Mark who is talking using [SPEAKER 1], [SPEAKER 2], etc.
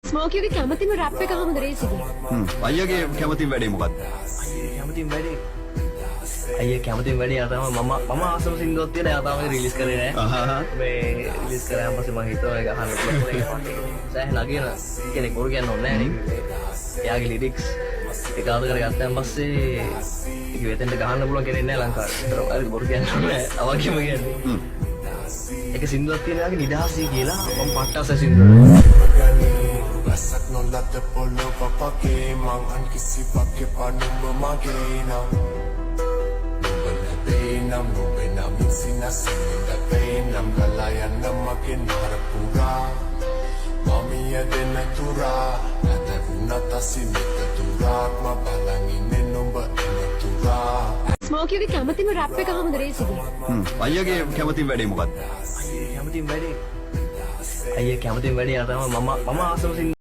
[SPEAKER 1] ස්මෝකියගේ කැමතිම රැප් එක කොහොමද රේසිද?
[SPEAKER 2] අයියාගේ කැමතිම වැඩේ මොකක්ද?
[SPEAKER 3] කැමතිම වැඩේ අයියා කැමතිම වැඩේ යා තමයි මම ආසම සින්දුවක් තියෙන යා තමයි රිලීස් කරේ නෑ මේ රිලීස් කරාම පස්සේ මම හිතුවා ඒක අහන්න පුළුවන් ඒක පාටේ සෑහෙන නගින කෙනෙක් බොරු කියන්න ඕනේ නෑ නේ එයාගේ ලිරික්ස් ඒක ආද කරගත්තාන් පස්සේ ඒක වෙතෙන්ට ගහන්න පුළුවන් කෙනෙක් නෑ ලංකාවේ ඒක බොරු කියන්න ඕනේ අවශ්‍යම කියන්නේ ඒක සින්දුවක් තියෙන යාගේ නිදහසී කියලා මම පට්ටස සින්දුවක්
[SPEAKER 4] Basak nolat polo papake mang an kisi pakke panumba magena Nubana benam nubena minsina sinda benam galayan namakin harapura Mamiya dena tura nata punata simita tura mabalangin numba ena tura
[SPEAKER 1] ස්මෝකියගේ කැමතිම රැප් එක කොහොමද රේසිද?
[SPEAKER 2] අයියාගේ කැමතිම වැඩේ මොකක්ද?
[SPEAKER 3] අයියා කැමතිම වැඩේ යා තමයි මම ආසම සින්දුවක්